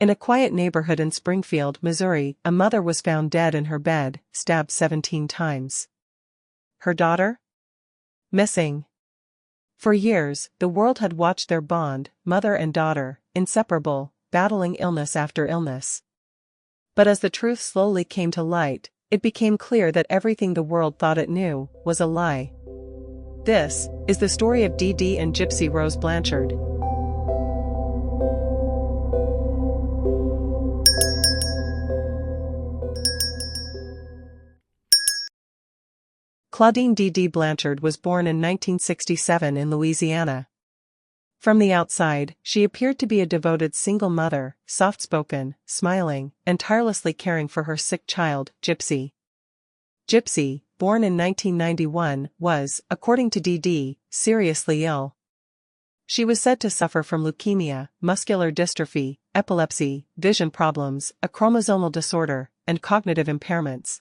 In a quiet neighborhood in Springfield, Missouri, a mother was found dead in her bed, stabbed 17 times. Her daughter? Missing. For years, the world had watched their bond, mother and daughter, inseparable, battling illness after illness. But as the truth slowly came to light, it became clear that everything the world thought it knew was a lie. This is the story of Dee Dee and Gypsy Rose Blanchard. Clauddine Dee Dee Blanchard was born in 1967 in Louisiana. From the outside, she appeared to be a devoted single mother, soft-spoken, smiling, and tirelessly caring for her sick child, Gypsy. Gypsy, born in 1991, was, according to Dee Dee, seriously ill. She was said to suffer from leukemia, muscular dystrophy, epilepsy, vision problems, a chromosomal disorder, and cognitive impairments.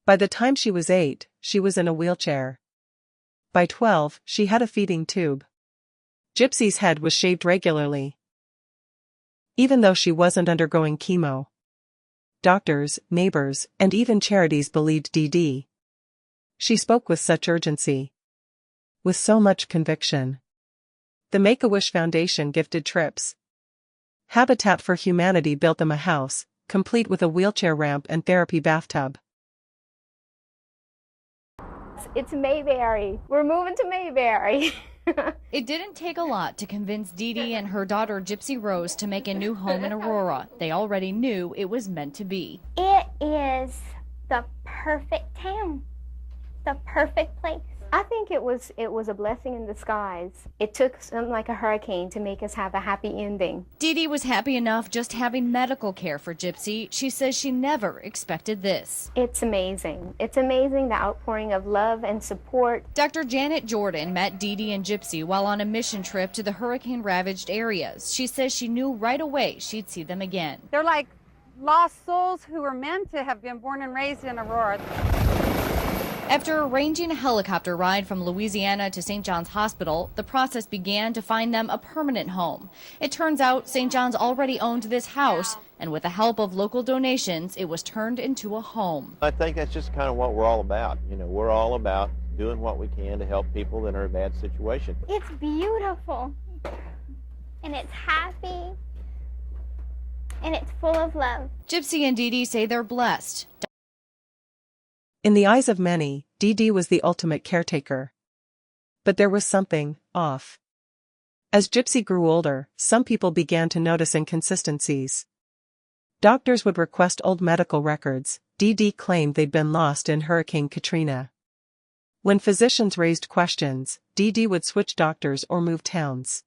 By the time she was 8, she was in a wheelchair. By 12, she had a feeding tube. Gypsy's head was shaved regularly, even though she wasn't undergoing chemo. Doctors, neighbors, and even charities believed Dee Dee. She spoke with such urgency, with so much conviction. The Make-A-Wish Foundation gifted trips. Habitat for Humanity built them a house, complete with a wheelchair ramp and therapy bathtub. It's Mayberry. We're moving to Mayberry. It didn't take a lot to convince Dee Dee and her daughter Gypsy Rose to make a new home in Aurora. They already knew it was meant to be. It is the perfect town, the perfect place. I think it was a blessing in disguise. It took something like a hurricane to make us have a happy ending. Dee Dee was happy enough just having medical care for Gypsy. She says she never expected this. It's amazing. It's amazing, the outpouring of love and support. Dr. Janet Jordan met Dee Dee and Gypsy while on a mission trip to the hurricane-ravaged areas. She says she knew right away she'd see them again. They're like lost souls who were meant to have been born and raised in Aurora. After arranging a helicopter ride from Louisiana to St. John's Hospital, the process began to find them a permanent home. It turns out St. John's already owned this house, and with the help of local donations, it was turned into a home. I think that's just kind of what we're all about. You know, we're all about doing what we can to help people that are in a bad situation. It's beautiful, and it's happy, and it's full of love. Gypsy and Dee Dee say they're blessed. In the eyes of many, Dee Dee was the ultimate caretaker. But there was something off. As Gypsy grew older, some people began to notice inconsistencies. Doctors would request old medical records. Dee Dee claimed they'd been lost in Hurricane Katrina. When physicians raised questions, Dee Dee would switch doctors or move towns.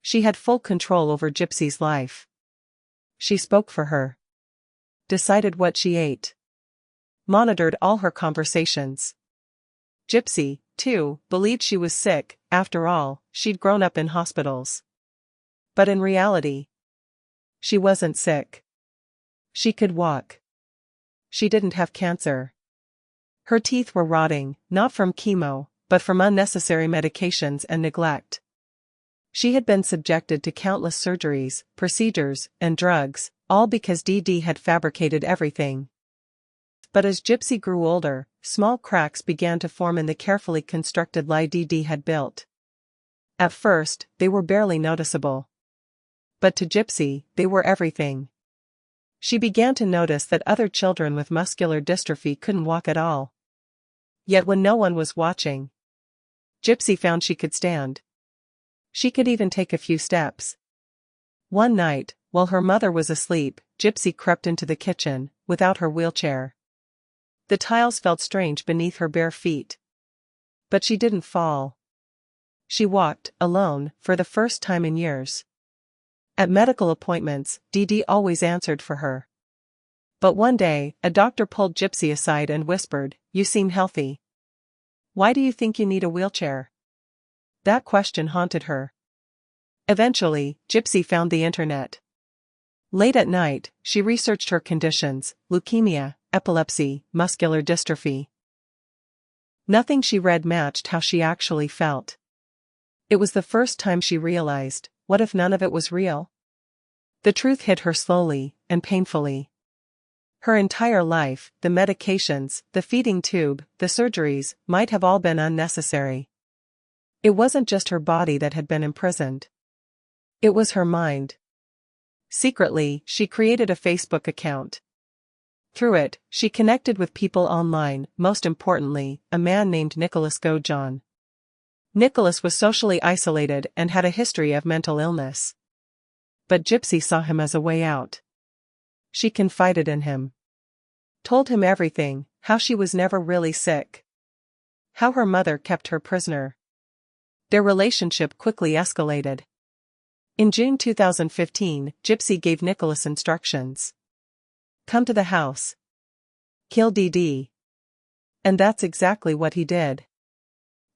She had full control over Gypsy's life. She spoke for her, decided what she ate, monitored all her conversations. Gypsy, too, believed she was sick. After all, she'd grown up in hospitals. But in reality, she wasn't sick. She could walk. She didn't have cancer. Her teeth were rotting, not from chemo, but from unnecessary medications and neglect. She had been subjected to countless surgeries, procedures, and drugs, all because Dee Dee had fabricated everything. But as Gypsy grew older, small cracks began to form in the carefully constructed lie Dee Dee had built. At first, they were barely noticeable. But to Gypsy, they were everything. She began to notice that other children with muscular dystrophy couldn't walk at all. Yet when no one was watching, Gypsy found she could stand. She could even take a few steps. One night, while her mother was asleep, Gypsy crept into the kitchen, without her wheelchair. The tiles felt strange beneath her bare feet. But she didn't fall. She walked, alone, for the first time in years. At medical appointments, Dee Dee always answered for her. But one day, a doctor pulled Gypsy aside and whispered, "You seem healthy. Why do you think you need a wheelchair?" That question haunted her. Eventually, Gypsy found the internet. Late at night, she researched her conditions: leukemia, epilepsy, muscular dystrophy. Nothing she read matched how she actually felt. It was the first time she realized, what if none of it was real? The truth hit her slowly and painfully. Her entire life, the medications, the feeding tube, the surgeries, might have all been unnecessary. It wasn't just her body that had been imprisoned. It was her mind. Secretly, she created a Facebook account. Through it, she connected with people online, most importantly, a man named Nicholas John. Nicholas was socially isolated and had a history of mental illness. But Gypsy saw him as a way out. She confided in him. Told him everything, how she was never really sick. How her mother kept her prisoner. Their relationship quickly escalated. In June 2015, Gypsy gave Nicholas instructions. Come to the house. Kill Dee Dee. And that's exactly what he did.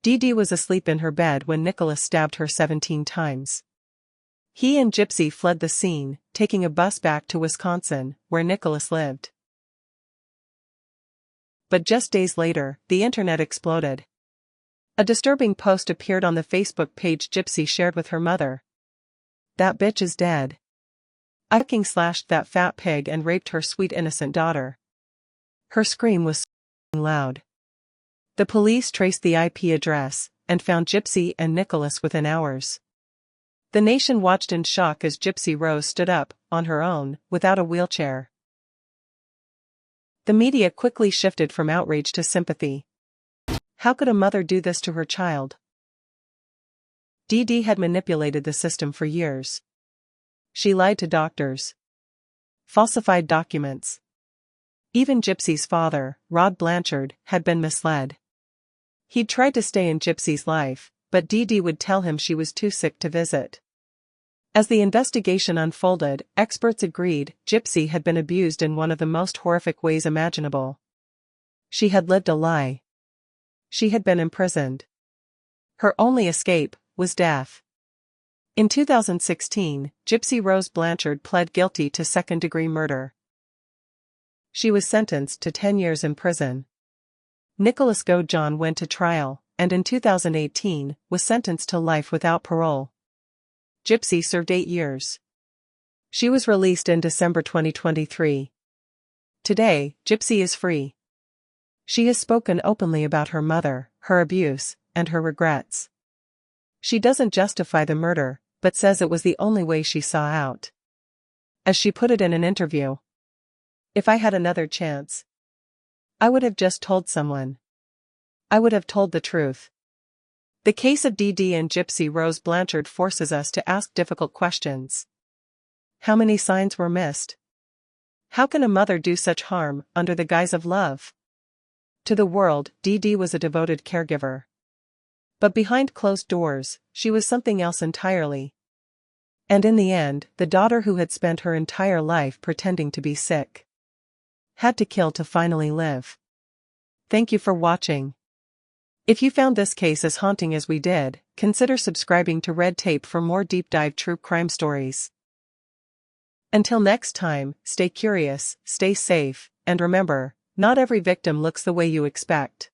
Dee Dee was asleep in her bed when Nicholas stabbed her 17 times. He and Gypsy fled the scene, taking a bus back to Wisconsin, where Nicholas lived. But just days later, the internet exploded. A disturbing post appeared on the Facebook page Gypsy shared with her mother. That bitch is dead. I fucking slashed that fat pig and raped her sweet innocent daughter. Her scream was so loud. The police traced the IP address and found Gypsy and Nicholas within hours. The nation watched in shock as Gypsy Rose stood up, on her own, without a wheelchair. The media quickly shifted from outrage to sympathy. How could a mother do this to her child? Dee Dee had manipulated the system for years. She lied to doctors. Falsified documents. Even Gypsy's father, Rod Blanchard, had been misled. He'd tried to stay in Gypsy's life, but Dee Dee would tell him she was too sick to visit. As the investigation unfolded, experts agreed Gypsy had been abused in one of the most horrific ways imaginable. She had lived a lie. She had been imprisoned. Her only escape was death. In 2016, Gypsy Rose Blanchard pled guilty to second-degree murder. She was sentenced to 10 years in prison. Nicholas John went to trial, and in 2018, was sentenced to life without parole. Gypsy served 8 years. She was released in December 2023. Today, Gypsy is free. She has spoken openly about her mother, her abuse, and her regrets. She doesn't justify the murder, but says it was the only way she saw out. As she put it in an interview, "If I had another chance, I would have just told someone. I would have told the truth." The case of Dee Dee and Gypsy Rose Blanchard forces us to ask difficult questions. How many signs were missed? How can a mother do such harm under the guise of love? To the world, Dee Dee was a devoted caregiver. But behind closed doors, she was something else entirely. And in the end, the daughter who had spent her entire life pretending to be sick had to kill to finally live. Thank you for watching. If you found this case as haunting as we did, consider subscribing to Red Tape for more deep dive true crime stories. Until next time, stay curious, stay safe, and remember, not every victim looks the way you expect.